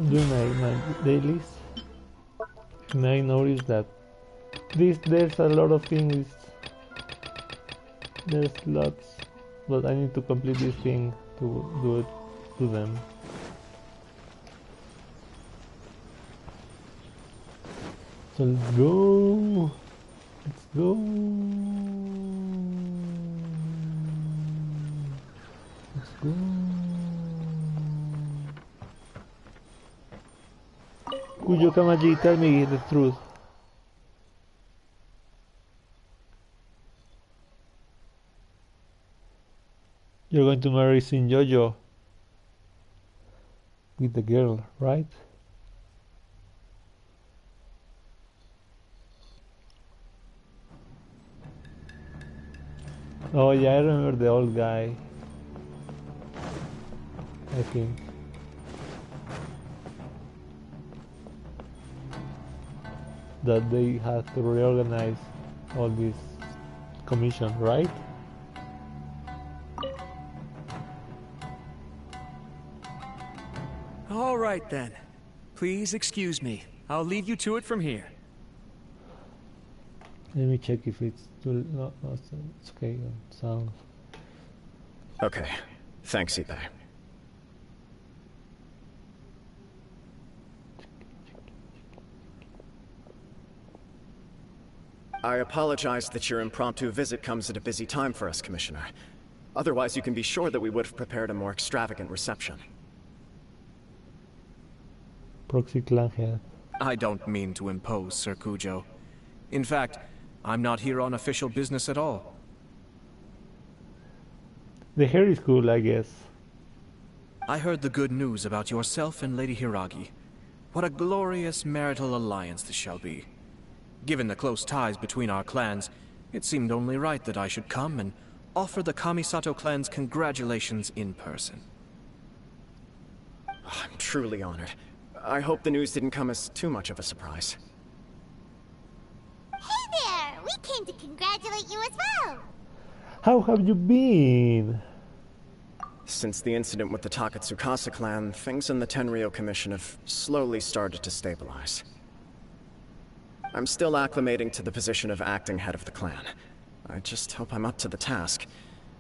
doing my dailies, and I noticed that there's a lot of things. There's lots, but I need to complete this thing to do it to them. So let's go. Let's go. Let's go. Kujo Kamaji, tell me the truth. You're going to marry Sin Jojo with the girl, right? Oh yeah, I remember the old guy. I think. That they have to reorganize all this commission, right? All right then. Please excuse me. I'll leave you to it from here. Let me check if it's too... No, it's okay. Sound. Okay. Thanks, Ibe. I apologize that your impromptu visit comes at a busy time for us, Commissioner. Otherwise, you can be sure that we would have prepared a more extravagant reception. Proxy clan head. I don't mean to impose, Sir Kujo. In fact, I'm not here on official business at all. The hair is cool, I guess. I heard the good news about yourself and Lady Hiragi. What a glorious marital alliance this shall be. Given the close ties between our clans, it seemed only right that I should come and offer the Kamisato clan's congratulations in person. I'm truly honored. I hope the news didn't come as too much of a surprise. Hey there! We came to congratulate you as well! How have you been? Since the incident with the Takatsukasa clan, things in the Tenryou Commission have slowly started to stabilize. I'm still acclimating to the position of acting head of the clan. I just hope I'm up to the task,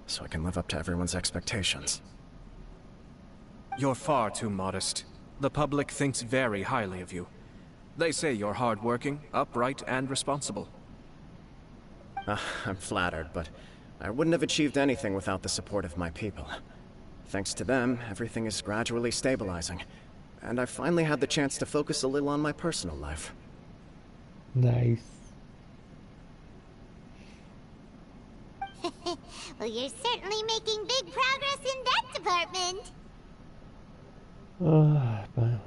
so I can live up to everyone's expectations. You're far too modest. The public thinks very highly of you. They say you're hardworking, upright, and responsible. I'm flattered, but I wouldn't have achieved anything without the support of my people. Thanks to them, everything is gradually stabilizing, and I've finally had the chance to focus a little on my personal life. Nice. Well, you're certainly making big progress in that department. Man.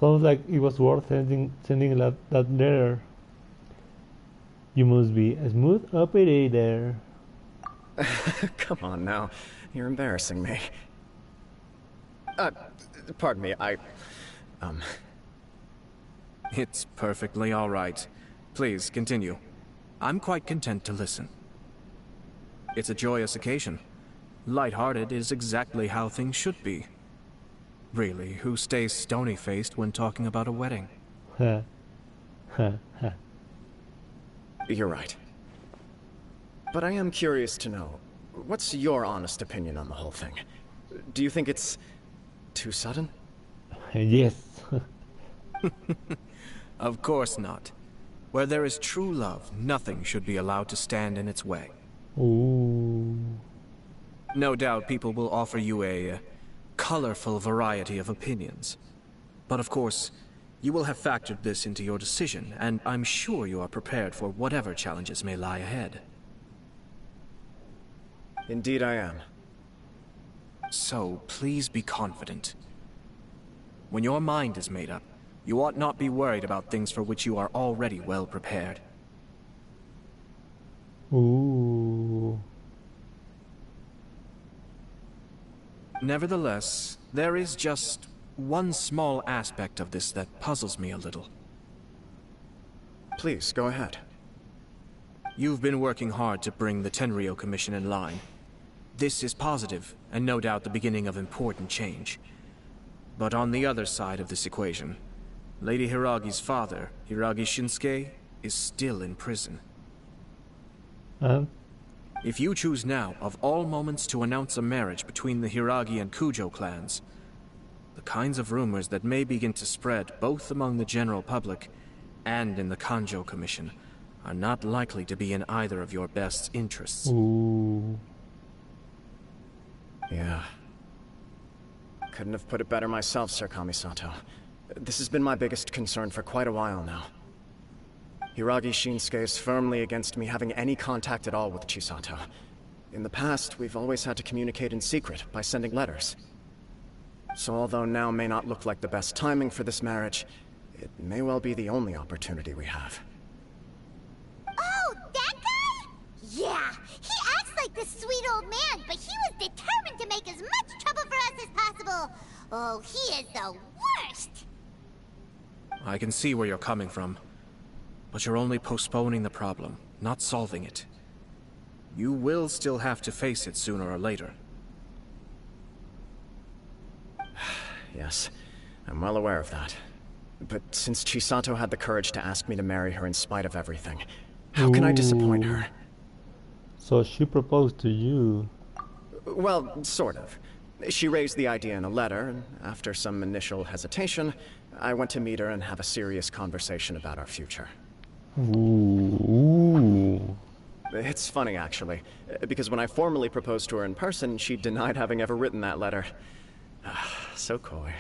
Sounds like it was worth sending that letter. You must be a smooth operator. Come on now, you're embarrassing me. Pardon me, It's perfectly all right. Please, continue. I'm quite content to listen. It's a joyous occasion. Light-hearted is exactly how things should be. Really, who stays stony-faced when talking about a wedding? You're right. But I am curious to know, what's your honest opinion on the whole thing? Do you think it's too sudden? Yes. Of course not. Where there is true love, nothing should be allowed to stand in its way. Ooh. No doubt people will offer you a colorful variety of opinions. But of course, you will have factored this into your decision, and I'm sure you are prepared for whatever challenges may lie ahead. Indeed I am. So, please be confident. When your mind is made up, you ought not be worried about things for which you are already well prepared. Ooh. Nevertheless, there is just one small aspect of this that puzzles me a little. Please, go ahead. You've been working hard to bring the Tenryou Commission in line. This is positive, and no doubt the beginning of important change. But on the other side of this equation, Lady Hiragi's father, Hiragi Shinsuke, is still in prison. And If you choose now, of all moments, to announce a marriage between the Hiragi and Kujo clans, the kinds of rumors that may begin to spread both among the general public and in the Kanjo Commission are not likely to be in either of your best interests. ooh, Yeah. Couldn't have put it better myself, Sir Kamisato. This has been my biggest concern for quite a while now. Hiragi Shinsuke is firmly against me having any contact at all with Chisato. In the past, we've always had to communicate in secret by sending letters. So although now may not look like the best timing for this marriage, it may well be the only opportunity we have. Oh, that guy? Yeah, he acts like this sweet old man, but he was determined to make as much trouble for us as possible. Oh, he is the worst! I can see where you're coming from, but you're only postponing the problem, not solving it. You will still have to face it sooner or later. Yes, I'm well aware of that. But since Chisato had the courage to ask me to marry her in spite of everything, how can I disappoint Ooh. her? So she proposed to you. Well, sort of. She raised the idea in a letter, and after some initial hesitation, I went to meet her and have a serious conversation about our future. Ooh. It's funny, actually, because when I formally proposed to her in person, she denied having ever written that letter. So coy.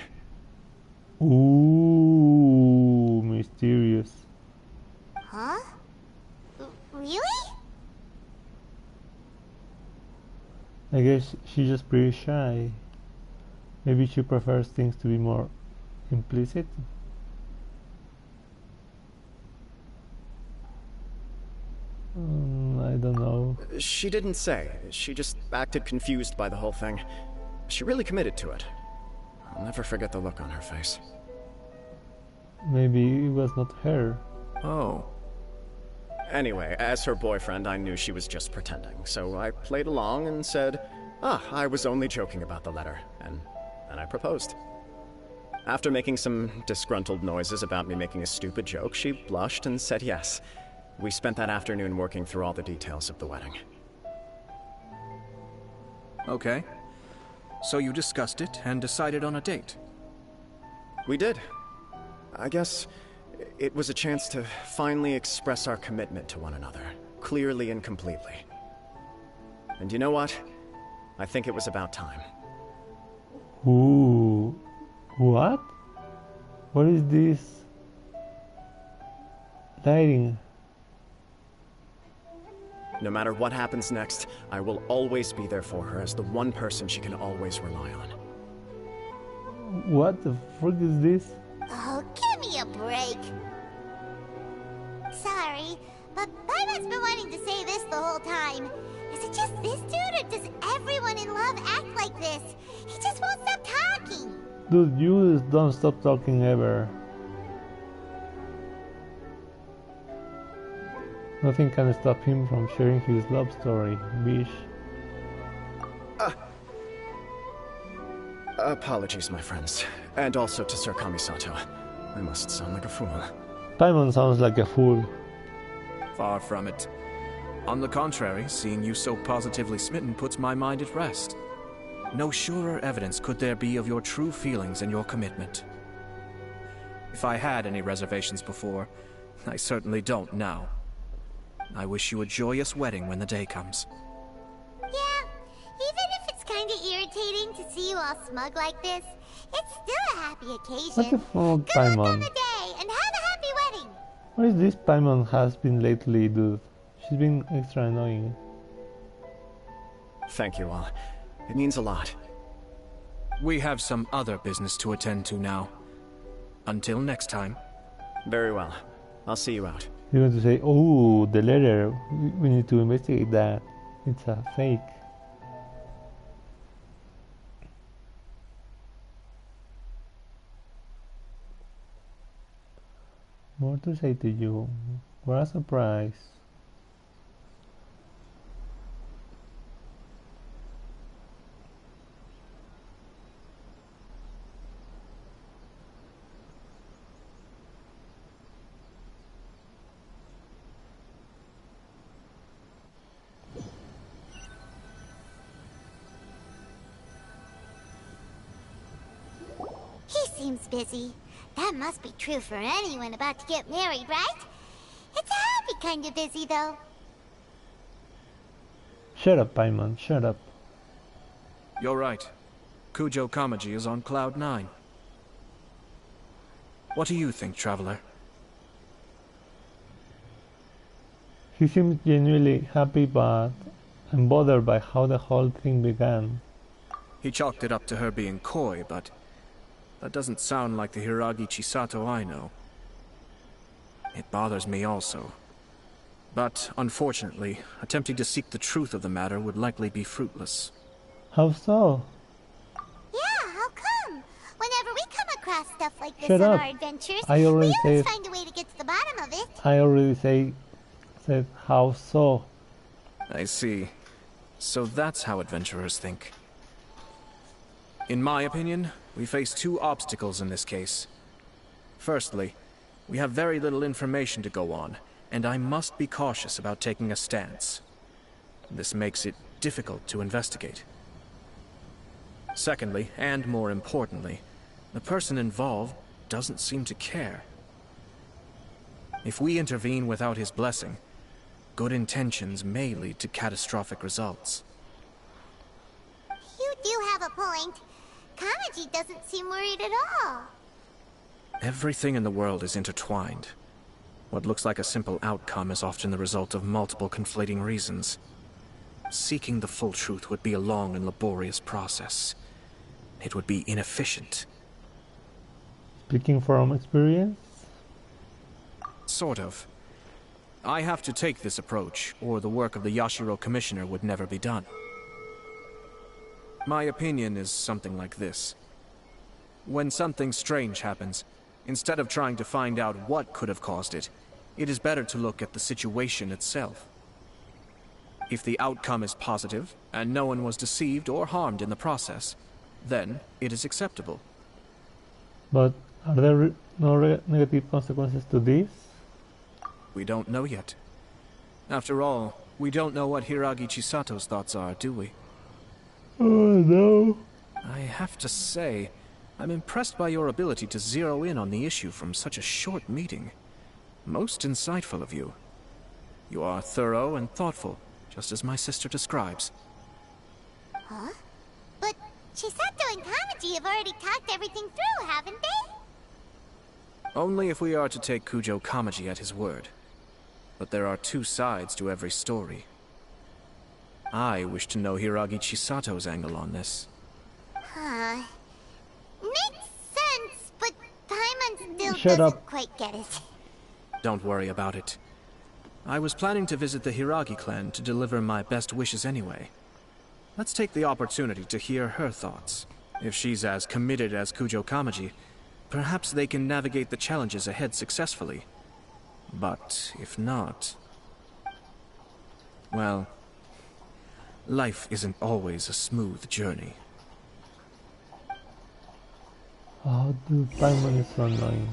Ooh, mysterious. Huh? Really? I guess she's just pretty shy. Maybe she prefers things to be more implicit. I don't know. She didn't say. She just acted confused by the whole thing. She really committed to it. I'll never forget the look on her face. Maybe it was not her. Oh. Anyway, as her boyfriend, I knew she was just pretending, so I played along and said, I was only joking about the letter, and then I proposed. After making some disgruntled noises about me making a stupid joke, she blushed and said yes. We spent that afternoon working through all the details of the wedding. Okay. So you discussed it and decided on a date? We did. I guess it was a chance to finally express our commitment to one another, clearly and completely. And you know what? I think it was about time. Ooh. What? What is this? Lighting. No matter what happens next, I will always be there for her as the one person she can always rely on. What the frick is this? Oh, give me a break. Sorry, but Paimon's been wanting to say this the whole time. Is it just this dude, or does everyone in love act like this? He just won't stop talking. Dude, you just don't stop talking ever. Nothing can stop him from sharing his love story, bish. Apologies, my friends. And also to Sir Kamisato. I must sound like a fool. Paimon sounds like a fool. Far from it. On the contrary, seeing you so positively smitten puts my mind at rest. No surer evidence could there be of your true feelings and your commitment. If I had any reservations before, I certainly don't now. I wish you a joyous wedding when the day comes. Yeah, even if it's kinda irritating to see you all smug like this, it's still a happy occasion. What the fuck, Good luck on Paimon? the day, and have a happy wedding! What is this Paimon has been lately, dude? She's been extra annoying. Thank you all. It means a lot. We have some other business to attend to now. Until next time. Very well. I'll see you out. You're going to say, oh, the letter. We need to investigate that. It's a fake. More to say to you. What a surprise. seems busy. That must be true for anyone about to get married, right? It's a happy kind of busy, though. Shut up, Paimon, shut up. You're right. Kujo Kamaji is on Cloud 9. What do you think, Traveler? He seems genuinely happy, but I'm bothered by how the whole thing began. He chalked it up to her being coy, but that doesn't sound like the Hiragi Chisato I know. It bothers me also. But, unfortunately, attempting to seek the truth of the matter would likely be fruitless. How so? Yeah, how come? Whenever we come across stuff like this Shut on up. our adventures, I already we always said- find a way to get to the bottom of it. I already said how so. I see. So that's how adventurers think. In my opinion, we face two obstacles in this case. Firstly, we have very little information to go on, and I must be cautious about taking a stance. This makes it difficult to investigate. Secondly, and more importantly, the person involved doesn't seem to care. If we intervene without his blessing, good intentions may lead to catastrophic results. You do have a point. Kamaji doesn't seem worried at all. Everything in the world is intertwined. What looks like a simple outcome is often the result of multiple conflating reasons. Seeking the full truth would be a long and laborious process. It would be inefficient. Speaking from experience? Sort of. I have to take this approach, or the work of the Yashiro Commissioner would never be done. My opinion is something like this. When something strange happens, instead of trying to find out what could have caused it, it is better to look at the situation itself. If the outcome is positive, and no one was deceived or harmed in the process, then it is acceptable. But are there no negative consequences to this? We don't know yet. After all, we don't know what Hiragi Chisato's thoughts are, do we? Oh no. I have to say, I'm impressed by your ability to zero in on the issue from such a short meeting. Most insightful of you. You are thorough and thoughtful, just as my sister describes. Huh? But Chisato and Kamaji have already talked everything through, haven't they? Only if we are to take Kujo Kamaji at his word. But there are two sides to every story. I wish to know Hiragi Chisato's angle on this. Huh. Makes sense, but Paimon still Shut doesn't up. quite get it. Don't worry about it. I was planning to visit the Hiragi clan to deliver my best wishes anyway. Let's take the opportunity to hear her thoughts. If she's as committed as Kujo Kamaji, perhaps they can navigate the challenges ahead successfully. But if not... well, life isn't always a smooth journey. Oh dude, Paimon is so annoying.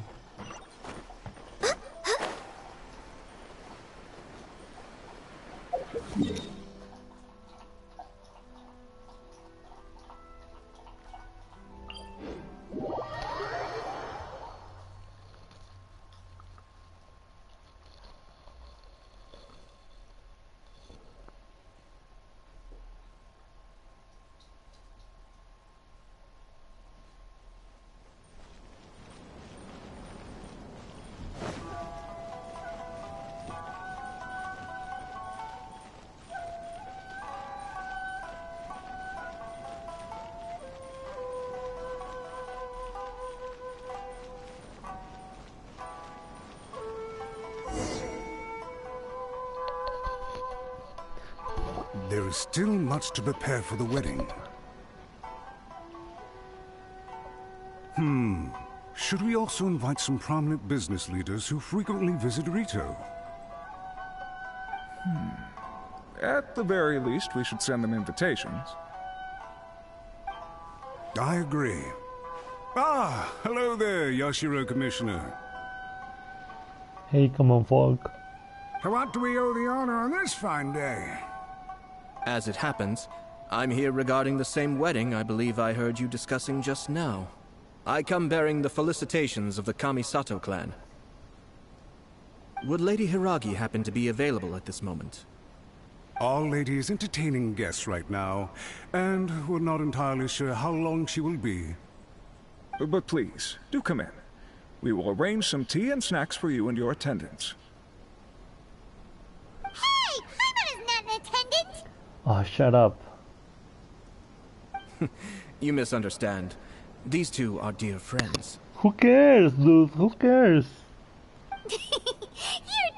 There is still much to prepare for the wedding. Should we also invite some prominent business leaders who frequently visit Rito? At the very least, we should send them invitations. I agree. Ah, hello there, Yashiro Commissioner. Hey, come on, folk. To what do we owe the honor on this fine day? As it happens, I'm here regarding the same wedding I believe I heard you discussing just now. I come bearing the felicitations of the Kamisato clan. Would Lady Hiragi happen to be available at this moment? Our lady is entertaining guests right now, and we're not entirely sure how long she will be. But please, do come in. We will arrange some tea and snacks for you and your attendants. Hey! Hyman is not an attendant! Oh, shut up. You misunderstand. These two are dear friends. Who cares, dude? Who cares? You're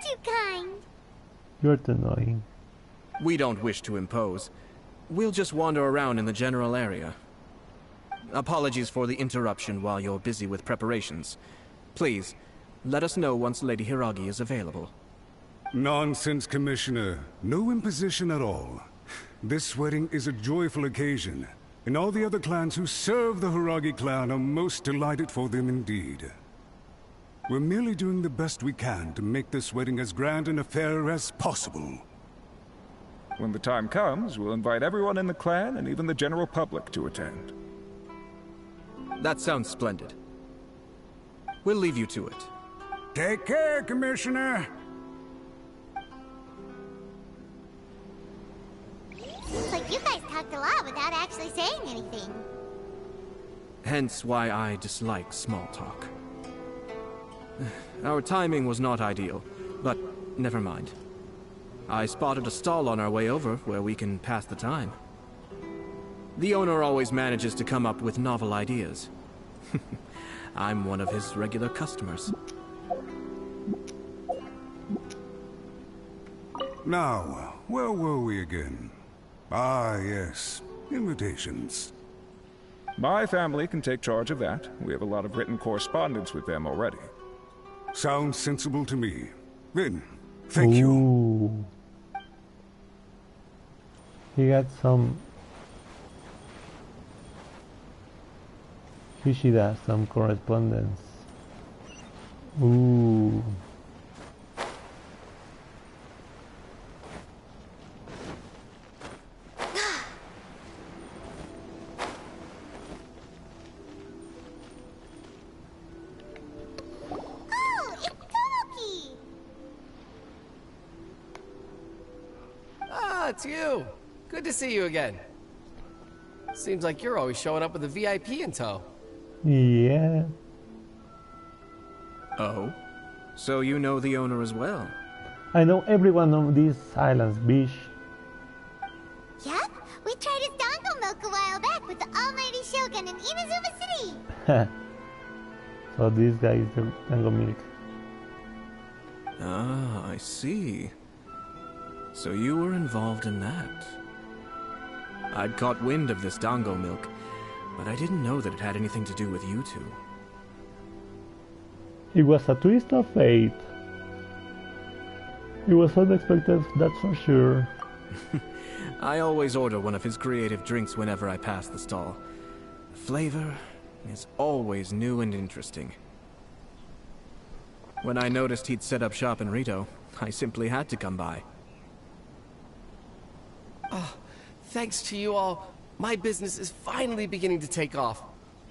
too kind. You're too annoying. We don't wish to impose. We'll just wander around in the general area. Apologies for the interruption while you're busy with preparations. Please, let us know once Lady Hiragi is available. Nonsense, Commissioner. No imposition at all. This wedding is a joyful occasion, and all the other clans who serve the Hiragi clan are most delighted for them indeed. We're merely doing the best we can to make this wedding as grand an affair as possible. When the time comes, we'll invite everyone in the clan and even the general public to attend. That sounds splendid. We'll leave you to it. Take care, Commissioner. Seems like you guys talked a lot without actually saying anything. Hence why I dislike small talk. Our timing was not ideal, but never mind. I spotted a stall on our way over where we can pass the time. The owner always manages to come up with novel ideas. I'm one of his regular customers. Now, where were we again? Ah, yes. Invitations. My family can take charge of that. We have a lot of written correspondence with them already. Sounds sensible to me. Then, thank you. Ooh. He got some Kishida, some correspondence. Ooh. Oh, it's Tomoki! Ah, it's you. Good to see you again. Seems like you're always showing up with a VIP in tow. Yeah. Oh? So you know the owner as well? I know everyone on these islands, bitch. Yep, we tried his dango milk a while back with the almighty Shogun in Inazuma City. So this guy is the mango milk. Ah, I see. So you were involved in that. I'd caught wind of this dango milk, but I didn't know that it had anything to do with you two. It was a twist of fate. It was unexpected, that's for sure. I always order one of his creative drinks whenever I pass the stall. The flavor is always new and interesting. When I noticed he'd set up shop in Rito, I simply had to come by. Thanks to you all, my business is finally beginning to take off.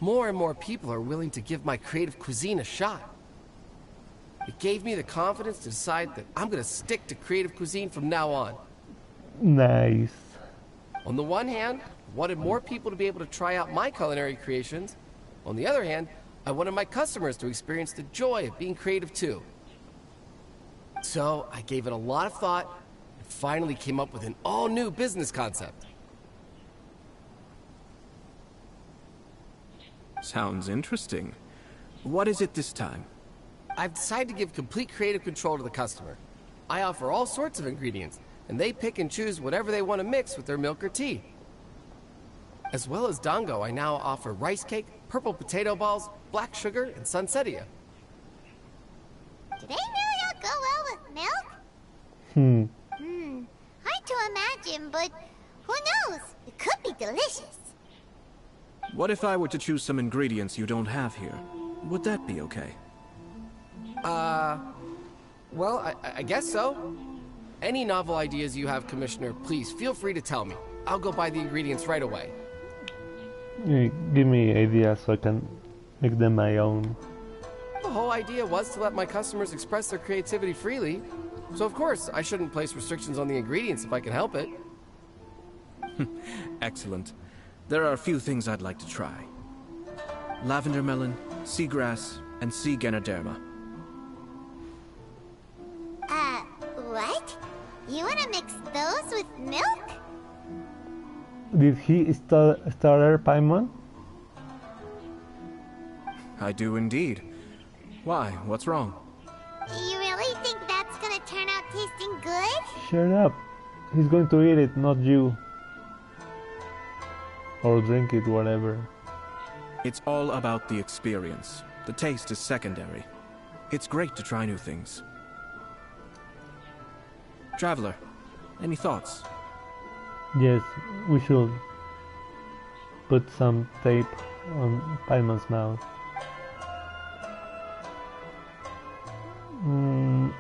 More and more people are willing to give my creative cuisine a shot. It gave me the confidence to decide that I'm gonna stick to creative cuisine from now on. Nice. On the one hand, I wanted more people to be able to try out my culinary creations. On the other hand, I wanted my customers to experience the joy of being creative too. So I gave it a lot of thought and finally came up with an all-new business concept. Sounds interesting. What is it this time? I've decided to give complete creative control to the customer. I offer all sorts of ingredients, and they pick and choose whatever they want to mix with their milk or tea. As well as dango, I now offer rice cake, purple potato balls, black sugar, and sunsettia. Do they really all go well with milk? Hard to imagine, but who knows? It could be delicious. What if I were to choose some ingredients you don't have here? Would that be okay? Well, I guess so. Any novel ideas you have, Commissioner, please feel free to tell me. I'll go buy the ingredients right away. Give me ideas so I can make them my own. The whole idea was to let my customers express their creativity freely. So of course, I shouldn't place restrictions on the ingredients if I can help it. Excellent. There are a few things I'd like to try. Lavender melon, seagrass, and sea Ganoderma. What? You wanna mix those with milk? Did he starter Paimon? I do indeed. Why? What's wrong? You really think that's gonna turn out tasting good? Shut up. He's going to eat it, not you. Or drink it, whatever. It's all about the experience. The taste is secondary. It's great to try new things. Traveler, any thoughts? Yes, we should put some tape on Paimon's mouth.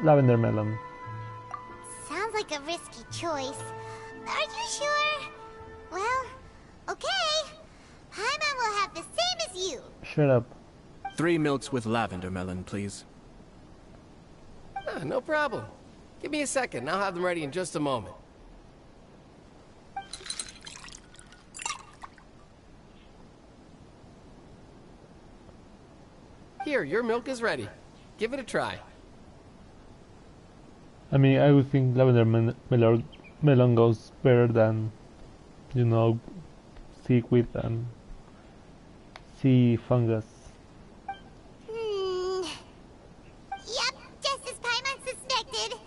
Lavender melon. Sounds like a risky choice. Are you sure? Well, okay. Paimon will have the same as you. Shut up. 3 milks with lavender melon, please. No problem. Give me a second, I'll have them ready in just a moment. Here, your milk is ready. Give it a try. I mean, I would think lavender melon goes better than, you know, seaweed and sea fungus. Yep, just as Paimon suspected.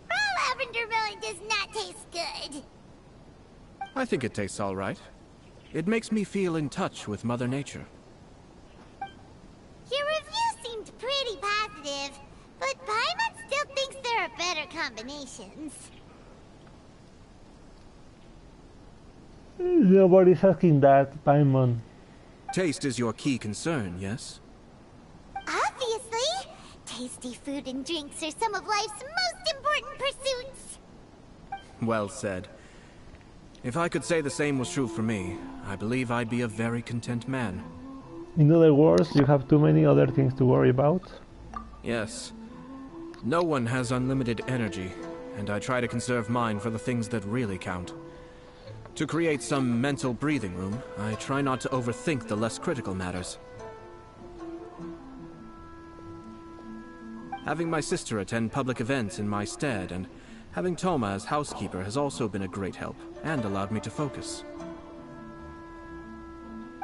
Raw lavender melon does not taste good. I think it tastes all right. It makes me feel in touch with Mother Nature. Your review seemed pretty positive, but Paimon still thinks there are better combinations. Nobody's asking that, Paimon. Taste is your key concern, yes? Obviously! Tasty food and drinks are some of life's most important pursuits. Well said. If I could say the same was true for me, I believe I'd be a very content man. In other words, you have too many other things to worry about? Yes. No one has unlimited energy, and I try to conserve mine for the things that really count. To create some mental breathing room, I try not to overthink the less critical matters. Having my sister attend public events in my stead, and having Toma as housekeeper has also been a great help, and allowed me to focus.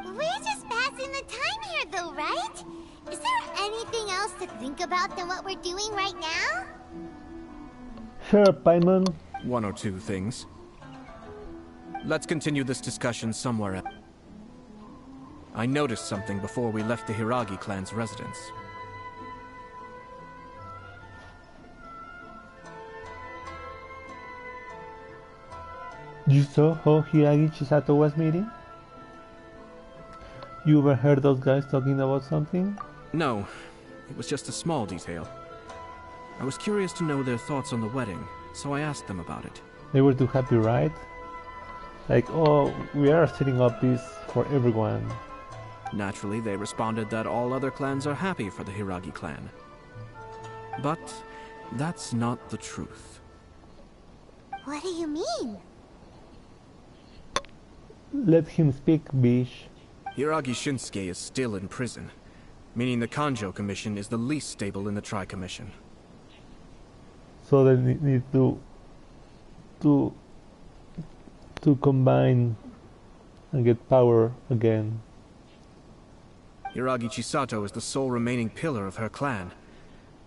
We're just passing the time here though, right? Is there anything else to think about than what we're doing right now? Sure, Paimon. 1 or 2 things. Let's continue this discussion somewhere else. I noticed something before we left the Hiragi clan's residence. You saw how Hiragi Chisato was meeting? You overheard those guys talking about something? No, it was just a small detail. I was curious to know their thoughts on the wedding, so I asked them about it. They were too happy, right? Like, oh, we are setting up this for everyone. Naturally, they responded that all other clans are happy for the Hiragi clan. But that's not the truth. What do you mean? Let him speak, Bish. Hiragi Shinsuke is still in prison, meaning the Kanjo Commission is the least stable in the Tri-Commission. So they need to combine and get power again. Hiragi Chisato is the sole remaining pillar of her clan,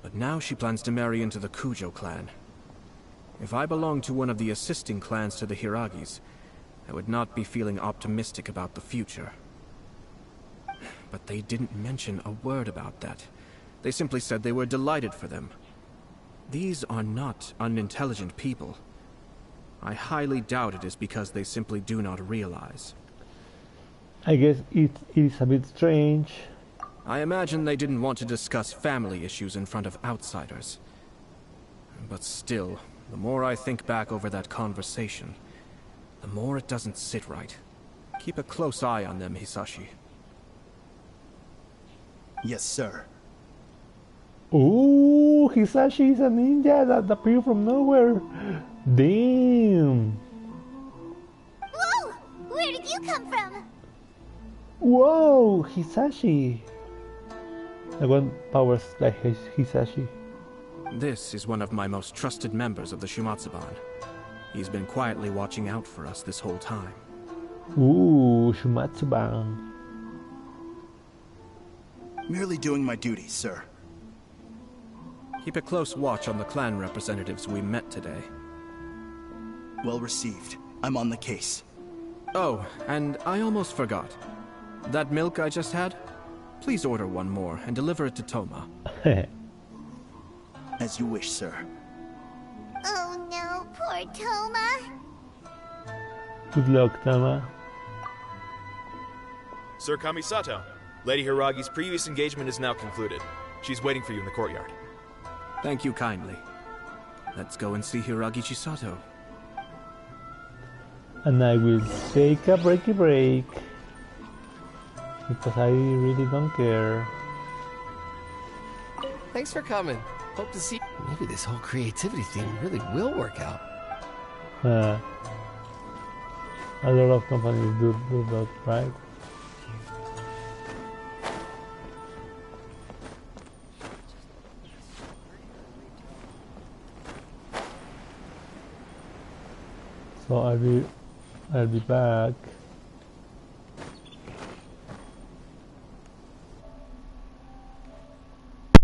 but now she plans to marry into the Kujo clan. If I belonged to one of the assisting clans to the Hiragis, I would not be feeling optimistic about the future. But they didn't mention a word about that. They simply said they were delighted for them. These are not unintelligent people. I highly doubt it is because they simply do not realize. I guess it is a bit strange. I imagine they didn't want to discuss family issues in front of outsiders. But still, the more I think back over that conversation, the more it doesn't sit right. Keep a close eye on them, Hisashi. Yes, sir. Ooh, Hisashi is a ninja that appeared from nowhere. Damn. Whoa! Where did you come from? Whoa, Hisashi. I want powers like Hisashi. This is one of my most trusted members of the Shumatsuban. He's been quietly watching out for us this whole time. Ooh, Shumatsuban. Merely doing my duty, sir. Keep a close watch on the clan representatives we met today. Well received. I'm on the case. Oh, and I almost forgot. That milk I just had? Please order one more and deliver it to Toma. As you wish, sir. Oh no, poor Toma. Good luck, Tama. Sir Kamisato, Lady Hiragi's previous engagement is now concluded. She's waiting for you in the courtyard. Thank you kindly. Let's go and see Hiragi Chisato. And I will take a break. Because I really don't care. Thanks for coming. Hope to see. Maybe this whole creativity thing really will work out. A lot of companies do that, right? So I'll be back.